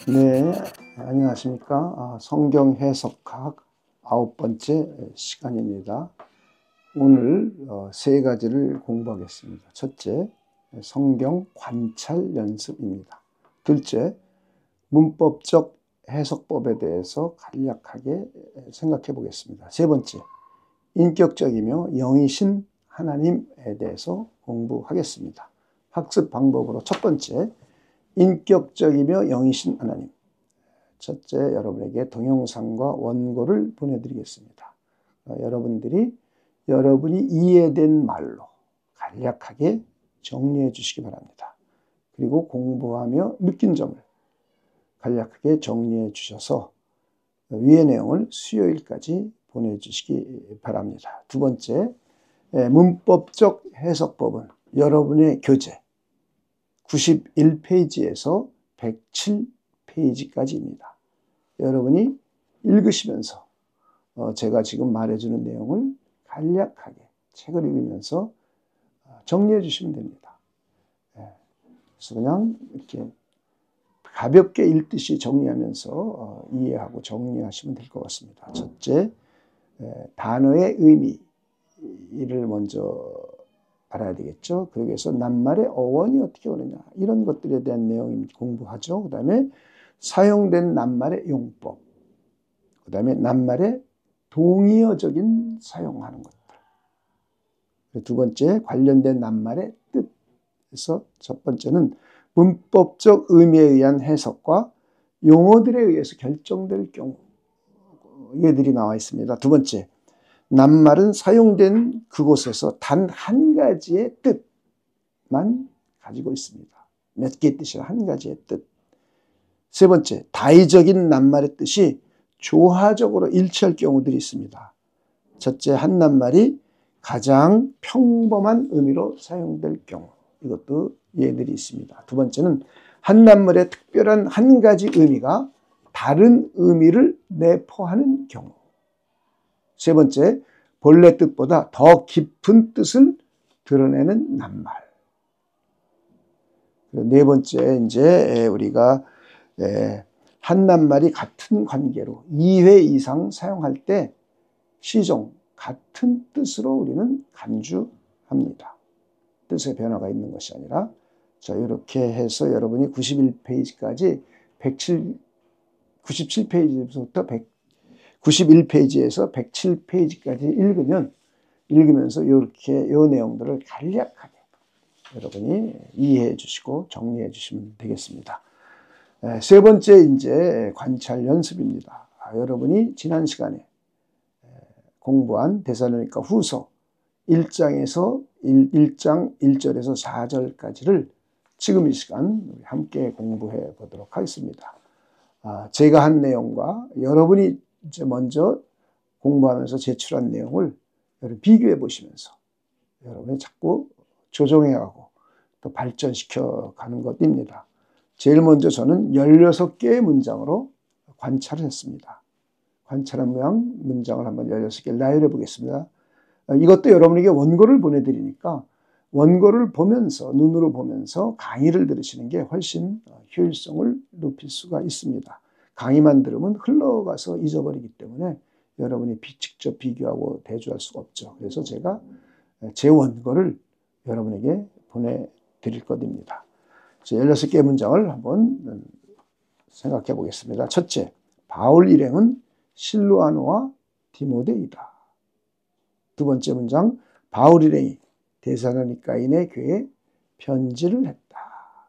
네, 안녕하십니까. 성경 해석학 9번째 시간입니다. 오늘 세 가지를 공부하겠습니다. 첫째, 성경 관찰 연습입니다. 둘째, 문법적 해석법에 대해서 간략하게 생각해 보겠습니다. 세 번째, 인격적이며 영이신 하나님에 대해서 공부하겠습니다. 학습 방법으로 첫 번째, 인격적이며 영이신 하나님. 첫째, 여러분에게 동영상과 원고를 보내드리겠습니다. 여러분이 이해된 말로 간략하게 정리해 주시기 바랍니다. 그리고 공부하며 느낀 점을 간략하게 정리해 주셔서 위의 내용을 수요일까지 보내주시기 바랍니다. 두 번째, 문법적 해석법은 여러분의 교재 91페이지에서 107페이지까지입니다. 여러분이 읽으시면서 제가 지금 말해주는 내용을 간략하게 책을 읽으면서 정리해 주시면 됩니다. 그래서 그냥 이렇게 가볍게 읽듯이 정리하면서 이해하고 정리하시면 될 것 같습니다. 첫째, 단어의 의미를 먼저 알아야 되겠죠. 그래서 낱말의 어원이 어떻게 오느냐 이런 것들에 대한 내용 공부하죠. 그 다음에 사용된 낱말의 용법, 그 다음에 낱말의 동의어적인 사용하는 것들. 두 번째, 관련된 낱말의 뜻. 그래서 첫 번째는 문법적 의미에 의한 해석과 용어들에 의해서 결정될 경우, 얘들이 나와 있습니다. 두 번째, 낱말은 사용된 그곳에서 단 한 가지의 뜻만 가지고 있습니다. 몇 개의 뜻이라 한 가지의 뜻. 세 번째, 다의적인 낱말의 뜻이 조화적으로 일치할 경우들이 있습니다. 첫째, 한 낱말이 가장 평범한 의미로 사용될 경우. 이것도 예들이 있습니다. 두 번째는 한 낱말의 특별한 한 가지 의미가 다른 의미를 내포하는 경우. 세 번째, 본래 뜻보다 더 깊은 뜻을 드러내는 낱말. 네 번째, 이제 우리가 한 낱말이 같은 관계로 2회 이상 사용할 때 시종, 같은 뜻으로 우리는 간주합니다. 뜻의 변화가 있는 것이 아니라. 자, 이렇게 해서 여러분이 91페이지까지 97페이지부터 91페이지에서 107페이지까지 읽으면서 이렇게 이 내용들을 간략하게 여러분이 이해해 주시고 정리해 주시면 되겠습니다. 세 번째, 이제 관찰 연습입니다. 여러분이 지난 시간에 공부한 데살로니가 후서 1장 1절에서 4절까지를 지금 이 시간 함께 공부해 보도록 하겠습니다. 제가 한 내용과 여러분이 이제 먼저 공부하면서 제출한 내용을 비교해 보시면서 여러분이 자꾸 조정해가고 또 발전시켜 가는 것입니다. 제일 먼저 저는 16개의 문장으로 관찰을 했습니다. 관찰한 문장을 한번 16개 나열해 보겠습니다. 이것도 여러분에게 원고를 보내드리니까 원고를 보면서, 눈으로 보면서 강의를 들으시는 게 훨씬 효율성을 높일 수가 있습니다. 강의만 들으면 흘러가서 잊어버리기 때문에 여러분이 직접 비교하고 대조할 수가 없죠. 그래서 제가 제 원고를 여러분에게 보내드릴 것입니다. 16개의 문장을 한번 생각해 보겠습니다. 첫째, 바울 일행은 실로아노와 디모데이다. 두 번째 문장, 바울 일행이 데살로니가인의 교회에 편지를 했다.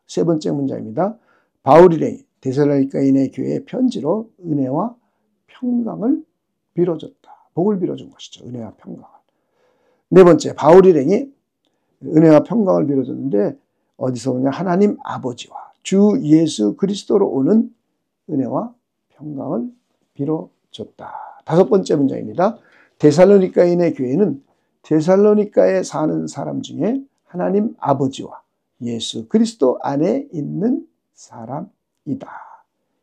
세 번째 문장입니다. 바울 일행이 데살로니가인의 교회에 편지로 은혜와 평강을 빌어줬다. 복을 빌어준 것이죠. 은혜와 평강을. 네 번째, 바울 일행이 은혜와 평강을 빌어줬는데 어디서 오냐? 하나님 아버지와 주 예수 그리스도로 오는 은혜와 평강을 빌어줬다. 다섯 번째 문장입니다. 데살로니가인의 교회는 데살로니가에 사는 사람 중에 하나님 아버지와 예수 그리스도 안에 있는 사람이다.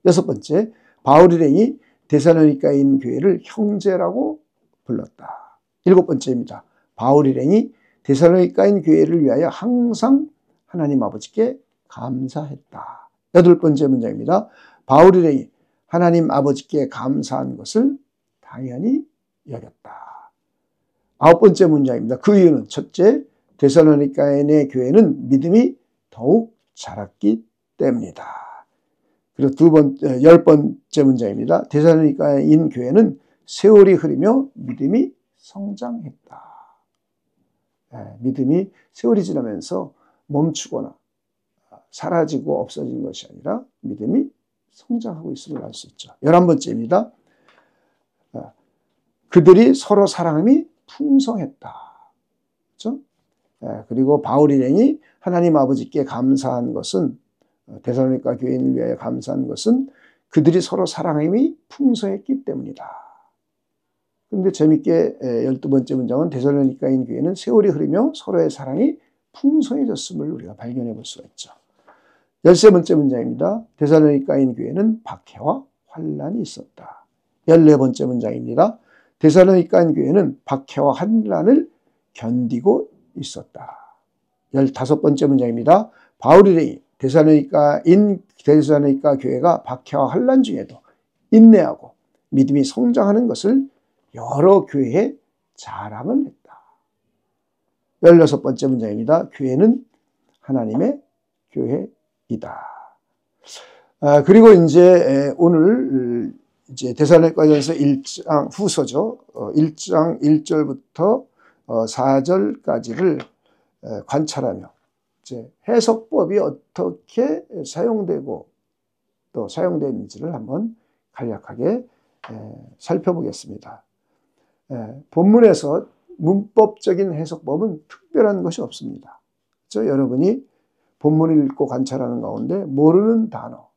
여섯 번째, 바울 일행이 데살로니가인 교회를 형제라고 불렀다. 일곱 번째입니다. 바울 일행이 데살로니가인 교회를 위하여 항상 하나님 아버지께 감사했다. 8번째 문장입니다. 바울이 하나님 아버지께 감사한 것을 당연히 여겼다. 9번째 문장입니다. 그 이유는 첫째, 데살로니가인의 교회는 믿음이 더욱 자랐기 때문이다. 그리고 10번째 문장입니다. 데살로니가인 교회는 세월이 흐르며 믿음이 성장했다. 믿음이 세월이 지나면서 멈추거나 사라지고 없어진 것이 아니라 믿음이 성장하고 있음을 알 수 있죠. 11번째입니다. 그들이 서로 사랑함이 풍성했다. 그렇죠? 그리고 바울 일행이 하나님 아버지께 감사한 것은, 데살로니가 교인을 위하여 감사한 것은 그들이 서로 사랑함이 풍성했기 때문이다. 그런데 재밌게 12번째 문장은 데살로니가인 교회는 세월이 흐르며 서로의 사랑이 풍성해졌음을 우리가 발견해 볼 수가 있죠. 13번째 문장입니다. 데살로니가인 교회는 박해와 환난이 있었다. 14번째 문장입니다. 데살로니가인 교회는 박해와 환난을 견디고 있었다. 15번째 문장입니다. 바울이 데살로니가 교회가 박해와 환난 중에도 인내하고 믿음이 성장하는 것을 여러 교회에 자랑을 했다. 16번째 문장입니다. 교회는 하나님의 교회이다. 그리고 이제 오늘 이제 데살로니가전서 1장 후서죠. 1장 1절부터 4절까지를 관찰하며 이제 해석법이 어떻게 사용되고 또 사용되는지를 한번 간략하게 살펴보겠습니다. 본문에서 문법적인 해석법은 특별한 것이 없습니다. 그렇죠? 여러분이 본문을 읽고 관찰하는 가운데 모르는 단어,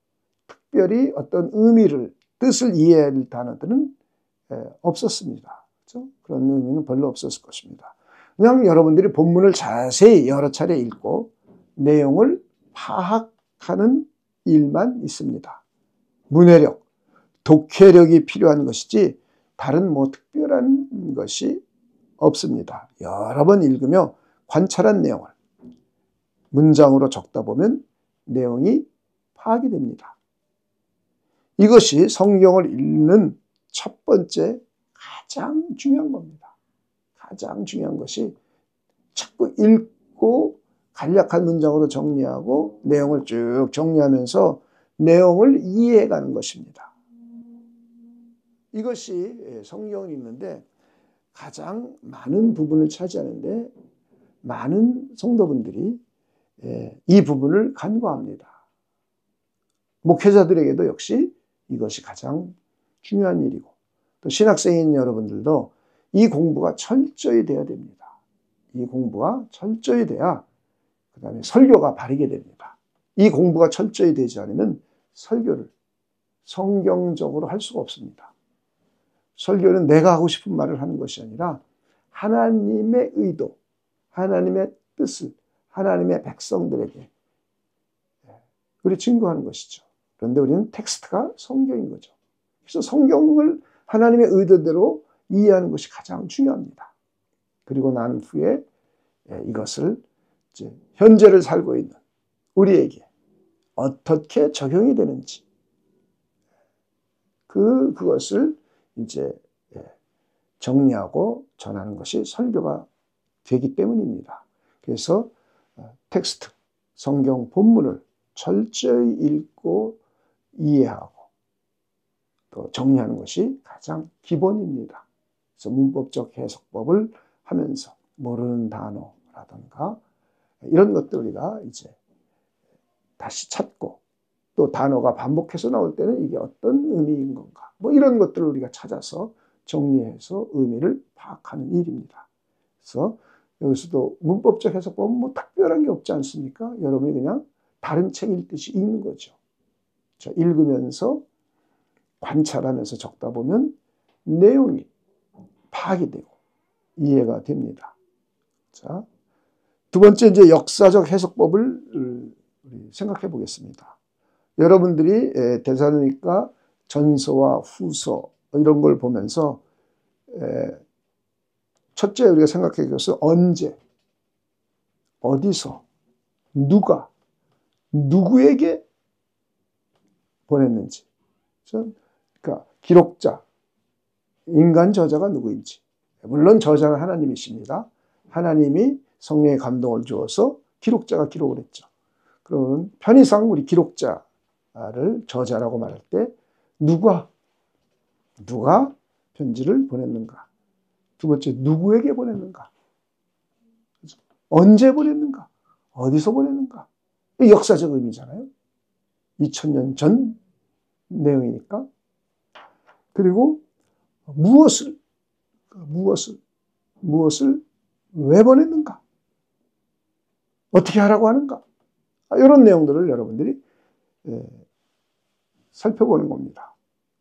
특별히 어떤 의미를, 뜻을 이해할 단어들은 없었습니다. 그렇죠? 그런 의미는 별로 없었을 것입니다. 그냥 여러분들이 본문을 자세히 여러 차례 읽고 내용을 파악하는 일만 있습니다. 문해력, 독해력이 필요한 것이지 다른 특별한 것이 없습니다. 여러 번 읽으며 관찰한 내용을 문장으로 적다 보면 내용이 파악이 됩니다. 이것이 성경을 읽는 첫 번째 가장 중요한 겁니다. 가장 중요한 것이 자꾸 읽고 간략한 문장으로 정리하고 내용을 쭉 정리하면서 내용을 이해해가는 것입니다. 이것이 성경을 읽는데 가장 많은 부분을 차지하는데 많은 성도분들이 이 부분을 간과합니다. 목회자들에게도 역시 이것이 가장 중요한 일이고 또 신학생인 여러분들도 이 공부가 철저히 돼야 됩니다. 이 공부가 철저히 돼야 그 다음에 설교가 바르게 됩니다. 이 공부가 철저히 되지 않으면 설교를 성경적으로 할 수가 없습니다. 설교는 내가 하고 싶은 말을 하는 것이 아니라 하나님의 의도, 하나님의 뜻을 하나님의 백성들에게 우리 증거하는 것이죠. 그런데 우리는 텍스트가 성경인 거죠. 그래서 성경을 하나님의 의도대로 이해하는 것이 가장 중요합니다. 그리고 난 후에 이것을 이제 현재를 살고 있는 우리에게 어떻게 적용이 되는지 그것을 이제 정리하고 전하는 것이 설교가 되기 때문입니다. 그래서 텍스트, 성경 본문을 철저히 읽고 이해하고 또 정리하는 것이 가장 기본입니다. 그래서 문법적 해석법을 하면서 모르는 단어라든가 이런 것들 우리가 이제 다시 찾고 또 단어가 반복해서 나올 때는 이게 어떤 의미인 건가 이런 것들을 우리가 찾아서 정리해서 의미를 파악하는 일입니다. 그래서 여기서도 문법적 해석법은 특별한 게 없지 않습니까? 여러분이 그냥 다른 책 읽듯이 읽는 거죠. 자, 읽으면서 관찰하면서 적다 보면 내용이 파악이 되고 이해가 됩니다. 자, 두 번째 이제 역사적 해석법을 생각해 보겠습니다. 여러분들이 데살로니가 전서와 후서 이런 걸 보면서 첫째 우리가 생각해 보겠습니다. 언제, 어디서, 누가, 누구에게 보냈는지. 그러니까 기록자, 인간 저자가 누구인지. 물론 저자는 하나님이십니다. 하나님이 성령의 감동을 주어서 기록자가 기록을 했죠. 그러면 편의상 우리 기록자를 저자라고 말할 때 누가 편지를 보냈는가? 두 번째, 누구에게 보냈는가? 언제 보냈는가? 어디서 보냈는가? 역사적 의미잖아요. 2000년 전 내용이니까. 그리고 무엇을 왜 보냈는가? 어떻게 하라고 하는가? 이런 내용들을 여러분들이 살펴보는 겁니다.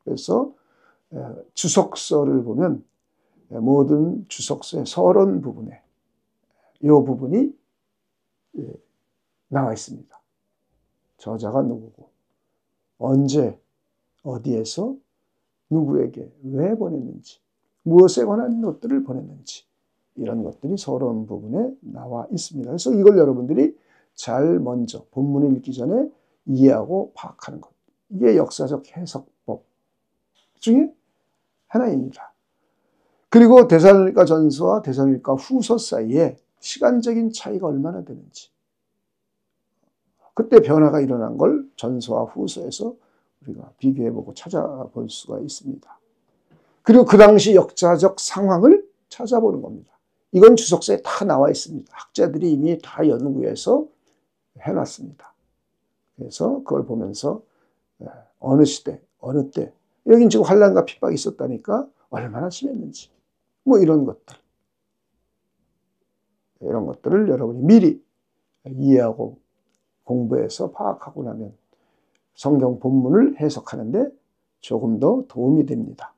그래서 주석서를 보면 모든 주석서의 서론 부분에 이 부분이 나와 있습니다. 저자가 누구고, 언제, 어디에서, 누구에게, 왜 보냈는지, 무엇에 관한 것들을 보냈는지, 이런 것들이 서론 부분에 나와 있습니다. 그래서 이걸 여러분들이 잘 먼저 본문을 읽기 전에 이해하고 파악하는 것. 이게 역사적 해석법 중에 하나입니다. 그리고 데살로니가 전서와 데살로니가 후서 사이에 시간적인 차이가 얼마나 되는지, 그때 변화가 일어난 걸 전서와 후서에서 우리가 비교해보고 찾아볼 수가 있습니다. 그리고 그 당시 역사적 상황을 찾아보는 겁니다. 이건 주석서에 다 나와 있습니다. 학자들이 이미 다 연구해서 해놨습니다. 그래서 그걸 보면서 어느 시대, 어느 때, 여긴 지금 환난과 핍박이 있었다니까 얼마나 심했는지, 뭐 이런 것들을 여러분이 미리 이해하고 공부해서 파악하고 나면 성경 본문을 해석하는데 조금 더 도움이 됩니다.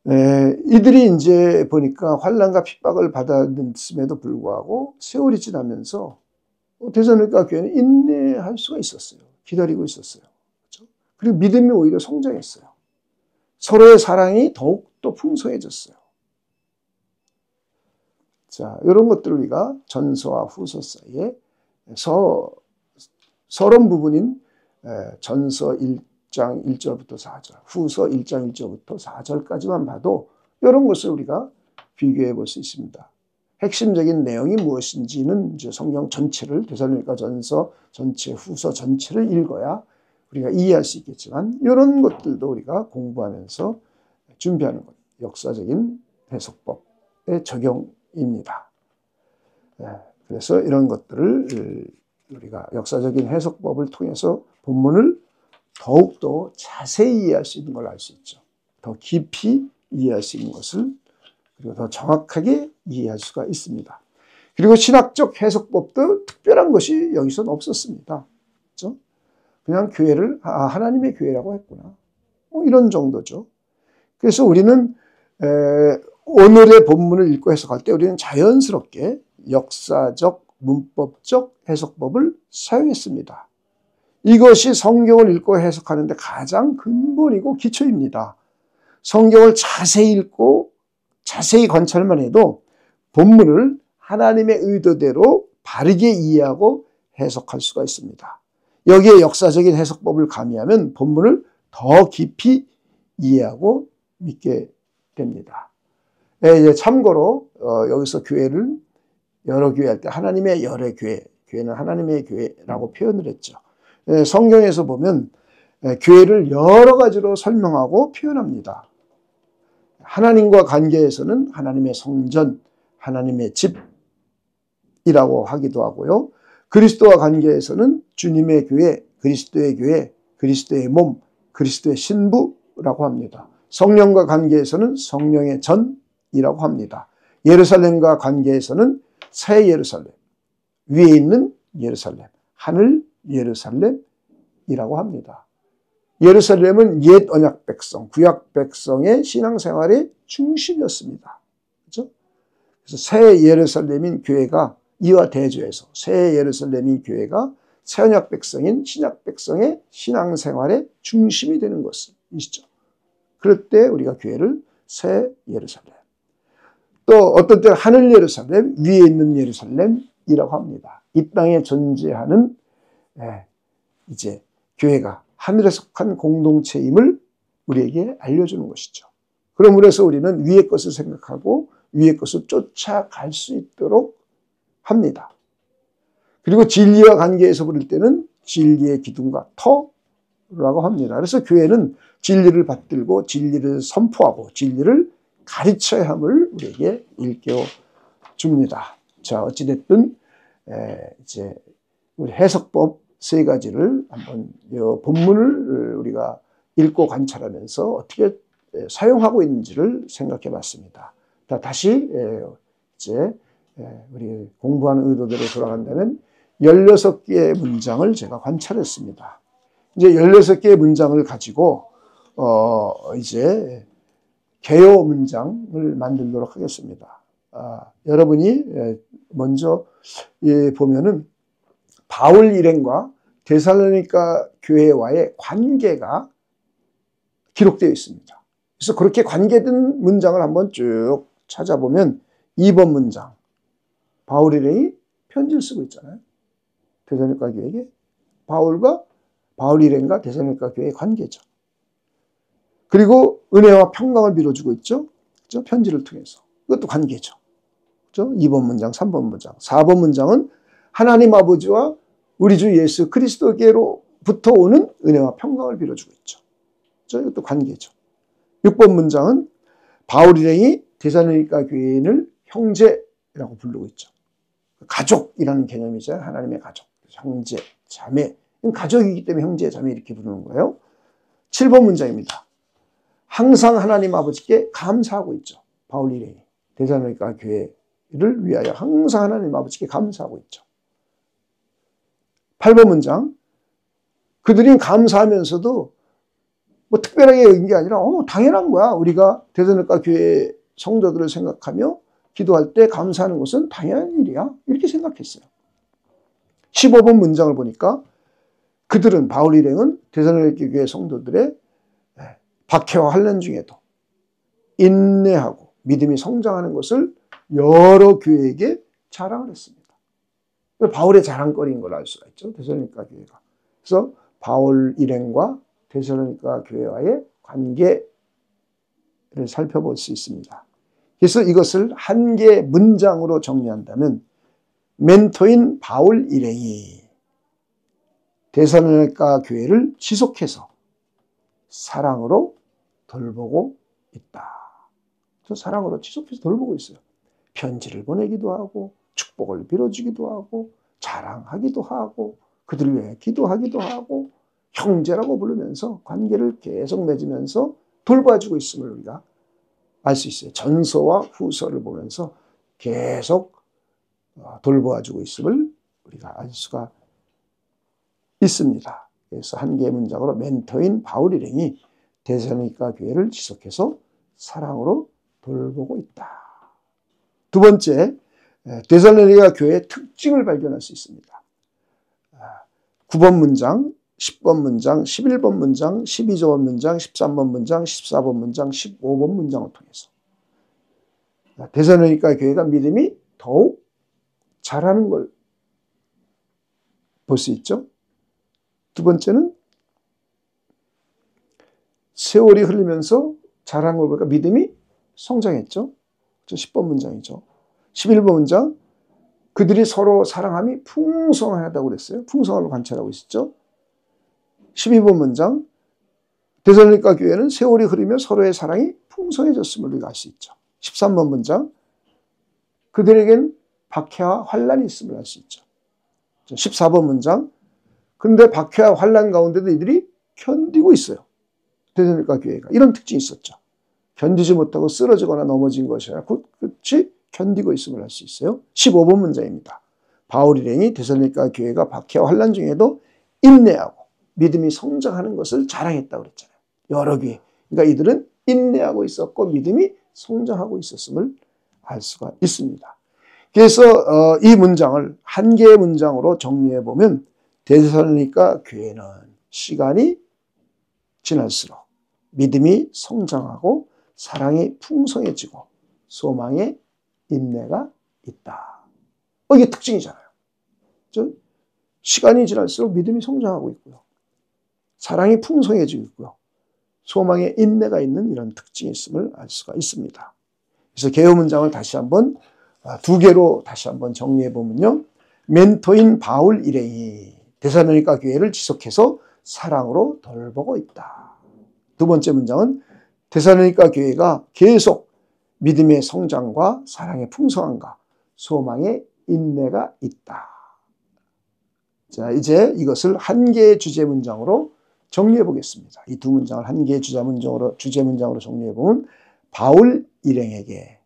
이들이 이제 보니까 환난과 핍박을 받았음에도 불구하고 세월이 지나면서 데살로니가 교회는 인내할 수가 있었어요. 기다리고 있었어요. 그렇죠? 그리고 믿음이 오히려 성장했어요. 서로의 사랑이 더욱더 풍성해졌어요. 자, 이런 것들을 우리가 전서와 후서 사이에 서론 부분인 전서 1장 1절부터 4절, 후서 1장 1절부터 4절까지만 봐도 이런 것을 우리가 비교해 볼 수 있습니다. 핵심적인 내용이 무엇인지는 이제 성경 전체를, 데살로니가 전서 전체, 후서 전체를 읽어야 우리가 이해할 수 있겠지만 이런 것들도 우리가 공부하면서 준비하는 것, 역사적인 해석법의 적용입니다. 그래서 이런 것들을 우리가 역사적인 해석법을 통해서 본문을 더욱더 자세히 이해할 수 있는 걸 알 수 있죠. 더 깊이 이해할 수 있는 것을, 그리고 더 정확하게 이해할 수가 있습니다. 그리고 신학적 해석법도 특별한 것이 여기서는 없었습니다. 그렇죠? 그냥 교회를 하나님의 교회라고 했구나, 뭐 이런 정도죠. 그래서 우리는 오늘의 본문을 읽고 해석할 때 우리는 자연스럽게 역사적, 문법적 해석법을 사용했습니다. 이것이 성경을 읽고 해석하는데 가장 근본이고 기초입니다. 성경을 자세히 읽고 자세히 관찰만 해도 본문을 하나님의 의도대로 바르게 이해하고 해석할 수가 있습니다. 여기에 역사적인 해석법을 가미하면 본문을 더 깊이 이해하고 믿게 됩니다. 이제 참고로 여기서 교회를 여러 교회 할 때 하나님의 여러 교회, 교회는 하나님의 교회라고 표현을 했죠. 성경에서 보면 교회를 여러 가지로 설명하고 표현합니다. 하나님과 관계에서는 하나님의 성전, 하나님의 집이라고 하기도 하고요. 그리스도와 관계에서는 주님의 교회, 그리스도의 몸, 그리스도의 신부라고 합니다. 성령과 관계에서는 성령의 전이라고 합니다. 예루살렘과 관계에서는 새 예루살렘, 위에 있는 예루살렘, 하늘 예루살렘이라고 합니다. 예루살렘은 옛 언약 백성, 구약 백성의 신앙생활의 중심이었습니다. 그렇죠? 그래서 새 예루살렘인 교회가 이와 대조해서 새 예루살렘인 교회가 새 언약 백성인 신약 백성의 신앙생활의 중심이 되는 것이죠. 그럴 때 우리가 교회를 새 예루살렘, 또 어떤 때는 하늘 예루살렘, 위에 있는 예루살렘이라고 합니다. 이 땅에 존재하는 이제 교회가 하늘에 속한 공동체임을 우리에게 알려주는 것이죠. 그러므로 해서 우리는 위의 것을 생각하고 위의 것을 쫓아갈 수 있도록 합니다. 그리고 진리와 관계에서 부를 때는 진리의 기둥과 터라고 합니다. 그래서 교회는 진리를 받들고 진리를 선포하고 진리를 가르쳐야 함을 우리에게 일깨워 줍니다. 자, 어찌됐든 이제 우리 해석법 세 가지를 한번 이 본문을 우리가 읽고 관찰하면서 어떻게 사용하고 있는지를 생각해 봤습니다. 다시 이제 우리 공부하는 의도대로 돌아간다면 16개의 문장을 제가 관찰했습니다. 이제 16개의 문장을 가지고 이제 개요 문장을 만들도록 하겠습니다. 여러분이 먼저 보면은 바울 일행과 데살로니가 교회와의 관계가 기록되어 있습니다. 그래서 그렇게 관계된 문장을 한번 쭉 찾아보면 2번 문장, 바울 일행이 편지를 쓰고 있잖아요. 데살로니가 교회에게 바울 일행과 데살로니가 교회의 관계죠. 그리고 은혜와 평강을 빌어주고 있죠. 그렇죠? 편지를 통해서. 그것도 관계죠. 그렇죠? 2번 문장, 3번 문장. 4번 문장은 하나님 아버지와 우리 주 예수 그리스도께로부터 오는 은혜와 평강을 빌어주고 있죠. 그렇죠? 이것도 관계죠. 6번 문장은 바울 일행이 데살로니가 교인을 형제라고 부르고 있죠. 가족이라는 개념이죠. 하나님의 가족. 형제, 자매. 가족이기 때문에 형제, 자매 이렇게 부르는 거예요. 7번 문장입니다. 항상 하나님 아버지께 감사하고 있죠. 바울 일행이 데살로니가 교회를 위하여 항상 하나님 아버지께 감사하고 있죠. 8번 문장. 그들이 감사하면서도 뭐 특별하게 여긴 게 아니라 당연한 거야. 우리가 데살로니가 교회 성도들을 생각하며 기도할 때 감사하는 것은 당연한 일이야. 이렇게 생각했어요. 15번 문장을 보니까 그들은 바울 일행은 데살로니가 교회 성도들의 박해와 환난 중에도 인내하고 믿음이 성장하는 것을 여러 교회에게 자랑을 했습니다. 바울의 자랑거리인 걸 알 수가 있죠. 데살로니가 교회가. 그래서 바울 일행과 데살로니가 교회와의 관계를 살펴볼 수 있습니다. 그래서 이것을 한 개의 문장으로 정리한다면 멘토인 바울 일행이 데살로니가 교회를 지속해서 사랑으로 돌보고 있다. 저 사랑으로 지속해서 돌보고 있어요. 편지를 보내기도 하고 축복을 빌어주기도 하고 자랑하기도 하고 그들을 위해 기도하기도 하고 형제라고 부르면서 관계를 계속 맺으면서 돌봐주고 있음을 우리가 알 수 있어요. 전서와 후서를 보면서 계속 돌봐주고 있음을 우리가 알 수가 있습니다. 그래서 한 개의 문장으로 멘토인 바울 일행이 데살로니가 교회를 지속해서 사랑으로 돌보고 있다. 두 번째, 데살로니가 교회의 특징을 발견할 수 있습니다. 9번 문장, 10번 문장, 11번 문장, 12번 문장, 13번 문장, 14번 문장, 15번 문장을 통해서 데살로니가 교회가 믿음이 더욱 잘하는 걸 볼 수 있죠. 두 번째는 세월이 흐르면서 자란 걸 보니까 믿음이 성장했죠. 10번 문장이죠. 11번 문장, 그들이 서로 사랑함이 풍성하다고 그랬어요. 풍성함을 관찰하고 있었죠. 12번 문장, 데살로니가 교회는 세월이 흐르며 서로의 사랑이 풍성해졌음을 우리가 알 수 있죠. 13번 문장, 그들에겐 박해와 환란이 있음을 알 수 있죠. 14번 문장, 근데 박해와 환란 가운데도 이들이 견디고 있어요. 데살로니가 교회가. 이런 특징이 있었죠. 견디지 못하고 쓰러지거나 넘어진 것이 아니라 굳이 견디고 있음을 알 수 있어요. 15번 문장입니다. 바울 일행이 데살로니가 교회가 박해와 환란 중에도 인내하고 믿음이 성장하는 것을 자랑했다고 그랬잖아요. 여러 교회. 그러니까 이들은 인내하고 있었고 믿음이 성장하고 있었음을 알 수가 있습니다. 그래서 이 문장을 한 개의 문장으로 정리해 보면 데살로니가 교회는 시간이 지날수록 믿음이 성장하고 사랑이 풍성해지고 소망에 인내가 있다. 이게 특징이잖아요. 시간이 지날수록 믿음이 성장하고 있고요. 사랑이 풍성해지고 있고요. 소망에 인내가 있는 이런 특징이 있음을 알 수가 있습니다. 그래서 개요 문장을 다시 한번 두 개로 다시 한번 정리해 보면요. 멘토인 바울 일행이 데살로니가 교회를 지속해서 사랑으로 돌보고 있다. 두 번째 문장은 데살로니가 교회가 계속 믿음의 성장과 사랑의 풍성함과 소망의 인내가 있다. 자, 이제 이것을 한 개의 주제 문장으로 정리해 보겠습니다. 이 두 문장을 한 개의 주제 문장으로 정리해 보면 바울 일행에게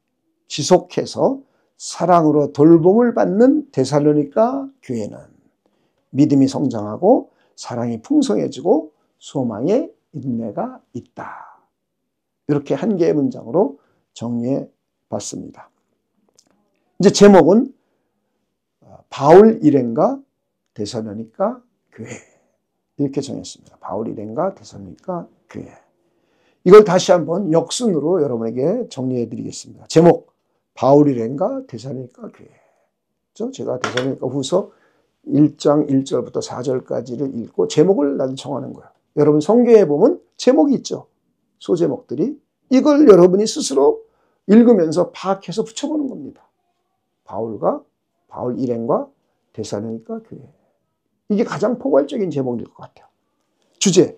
지속해서 사랑으로 돌봄을 받는 데살로니가 교회는 믿음이 성장하고 사랑이 풍성해지고 소망의 인내가 있다. 이렇게 한 개의 문장으로 정리해 봤습니다. 이제 제목은 바울 일행과 데살로니가 교회 이렇게 정했습니다. 바울 일행과 데살로니가 교회. 이걸 다시 한번 역순으로 여러분에게 정리해 드리겠습니다. 제목 바울 일행과 데살로니가 교회. 제가 데살로니가 후서 1장 1절부터 4절까지를 읽고 제목을 나도 정하는 거예요. 여러분 성경에 보면 제목이 있죠. 소제목들이. 이걸 여러분이 스스로 읽으면서 파악해서 붙여보는 겁니다. 바울 일행과 데살로니가 교회. 이게 가장 포괄적인 제목일 것 같아요. 주제,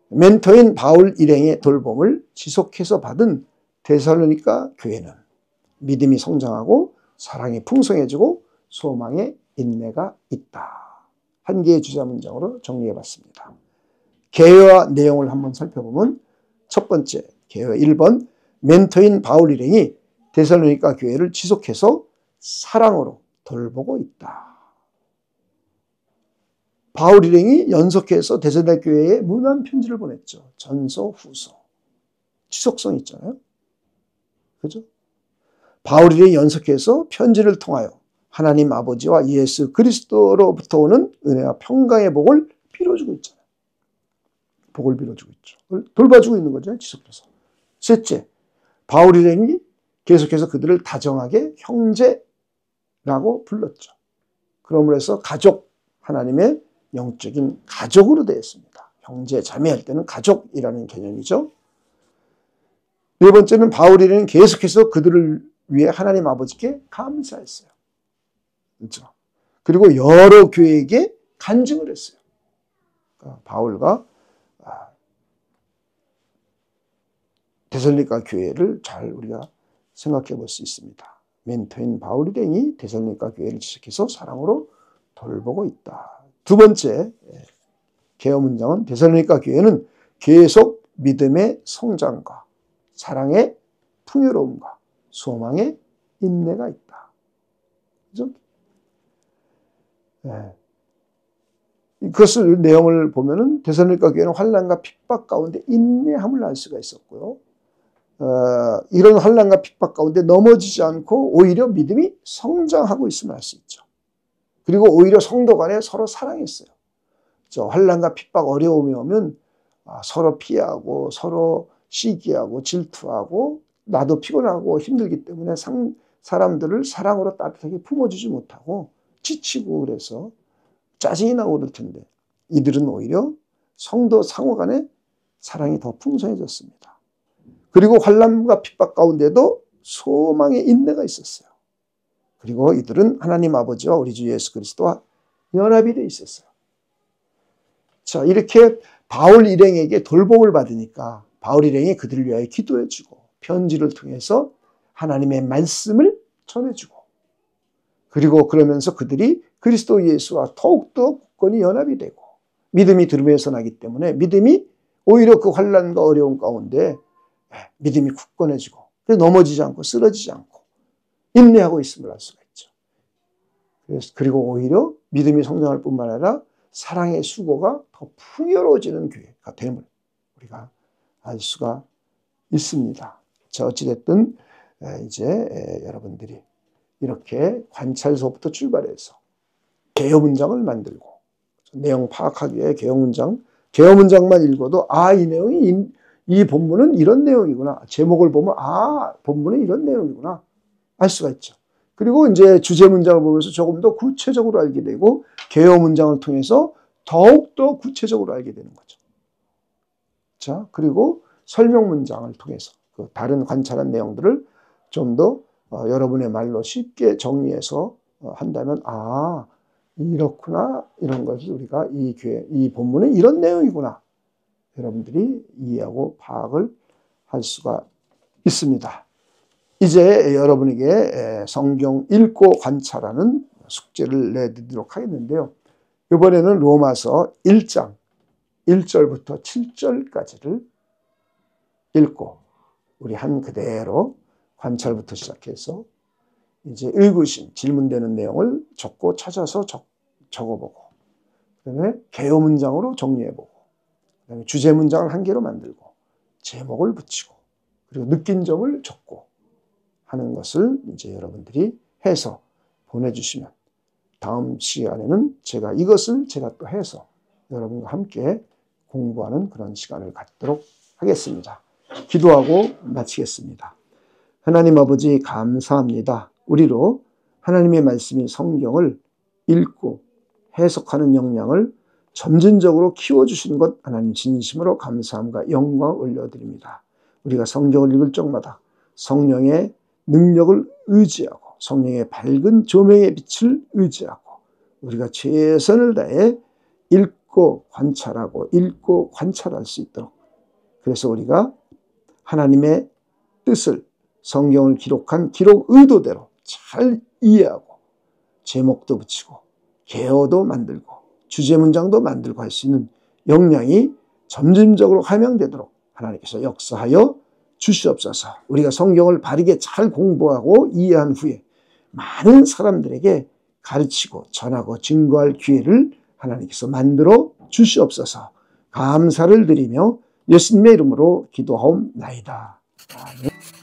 멘토인 바울 일행의 돌봄을 지속해서 받은 데살로니가 교회는 믿음이 성장하고 사랑이 풍성해지고 소망의 인내가 있다. 한 개의 주제 문장으로 정리해봤습니다. 개요와 내용을 한번 살펴보면 첫 번째, 개요 1번, 멘토인 바울 일행이 데살로니가 교회를 지속해서 사랑으로 돌보고 있다. 바울 일행이 연속해서 데살로니가 교회에 문안 편지를 보냈죠. 전서, 후서. 지속성 있잖아요. 그죠? 바울 일행이 연속해서 편지를 통하여 하나님 아버지와 예수 그리스도로부터 오는 은혜와 평강의 복을 빌어주고 있잖아요. 복을 빌어주고 있죠. 돌봐주고 있는 거죠. 지속해서. 셋째, 바울 일행이 계속해서 그들을 다정하게 형제라고 불렀죠. 그러므로 해서 가족, 하나님의 영적인 가족으로 되어 있습니다. 형제, 자매할 때는 가족이라는 개념이죠. 네 번째는 바울 일행은 계속해서 그들을 위해 하나님 아버지께 감사했어요. 그렇죠? 그리고 여러 교회에게 간증을 했어요. 그러니까 바울과 데살로니가 교회를 잘 우리가 생각해 볼 수 있습니다. 멘토인 바울 일행이 데살로니가 교회를 지속해서 사랑으로 돌보고 있다. 두 번째 개요 문장은 데살로니가 교회는 계속 믿음의 성장과 사랑의 풍요로움과 소망의 인내가 있다. 그죠? 그것을 내용을 보면은 데살로니가 교회는 환난과 핍박 가운데 인내함을 알 수가 있었고요. 이런 환난과 핍박 가운데 넘어지지 않고 오히려 믿음이 성장하고 있음을 알 수 있죠. 그리고 오히려 성도 간에 서로 사랑했어요. 환난과 핍박 어려움이 오면 서로 피하고 서로 시기하고 질투하고 나도 피곤하고 힘들기 때문에 사람들을 사랑으로 따뜻하게 품어주지 못하고 지치고 그래서 짜증이 나고 그럴 텐데 이들은 오히려 성도 상호 간에 사랑이 더 풍성해졌습니다. 그리고 환난과 핍박 가운데도 소망의 인내가 있었어요. 그리고 이들은 하나님 아버지와 우리 주 예수 그리스도와 연합이 되어 있었어요. 자, 이렇게 바울 일행에게 돌봄을 받으니까 바울 일행이 그들을 위하여 기도해주고 편지를 통해서 하나님의 말씀을 전해주고 그리고 그러면서 그들이 그리스도 예수와 더욱더 굳건히 연합이 되고 믿음이 들음에서 나기 때문에 믿음이 오히려 그 환난과 어려움 가운데 믿음이 굳건해지고 넘어지지 않고 쓰러지지 않고 인내하고 있음을 알 수가 있죠. 그리고 오히려 믿음이 성장할 뿐만 아니라 사랑의 수고가 더 풍요로워지는 교회가 됨을 우리가 알 수가 있습니다. 자, 어찌됐든 이제 여러분들이 이렇게 관찰서부터 출발해서 개요 문장을 만들고 내용 파악하기 위해 개요 문장만 읽어도 이 내용이 이 본문은 이런 내용이구나. 제목을 보면 본문은 이런 내용이구나. 알 수가 있죠. 그리고 이제 주제 문장을 보면서 조금 더 구체적으로 알게 되고 개요 문장을 통해서 더욱더 구체적으로 알게 되는 거죠. 자, 그리고 설명 문장을 통해서 그 다른 관찰한 내용들을 좀 더 여러분의 말로 쉽게 정리해서 한다면, 아, 이렇구나, 이런 것을 우리가 이 본문은 이런 내용이구나, 여러분들이 이해하고 파악을 할 수가 있습니다. 이제 여러분에게 성경 읽고 관찰하는 숙제를 내드리도록 하겠는데요. 이번에는 로마서 1장 1절부터 7절까지를 읽고 우리 한 그대로 관찰부터 시작해서 이제 읽으신 질문되는 내용을 적고 찾아서 적어보고, 그다음에 개요 문장으로 정리해보고, 그다음에 주제 문장을 한 개로 만들고 제목을 붙이고, 그리고 느낀 점을 적고 하는 것을 이제 여러분들이 해서 보내주시면 다음 시간에는 이것을 제가 또 해서 여러분과 함께 공부하는 그런 시간을 갖도록 하겠습니다. 기도하고 마치겠습니다. 하나님 아버지, 감사합니다. 우리로 하나님의 말씀인 성경을 읽고 해석하는 역량을 점진적으로 키워주시는 것 하나님 진심으로 감사함과 영광을 올려드립니다. 우리가 성경을 읽을 적마다 성령의 능력을 의지하고 성령의 밝은 조명의 빛을 의지하고 우리가 최선을 다해 읽고 관찰할 수 있도록, 그래서 우리가 하나님의 뜻을 성경을 기록한 기록 의도대로 잘 이해하고 제목도 붙이고 개요도 만들고 주제 문장도 만들고 할 수 있는 역량이 점진적으로 함양되도록 하나님께서 역사하여 주시옵소서. 우리가 성경을 바르게 잘 공부하고 이해한 후에 많은 사람들에게 가르치고 전하고 증거할 기회를 하나님께서 만들어 주시옵소서. 감사를 드리며 예수님의 이름으로 기도하옵나이다. 아멘.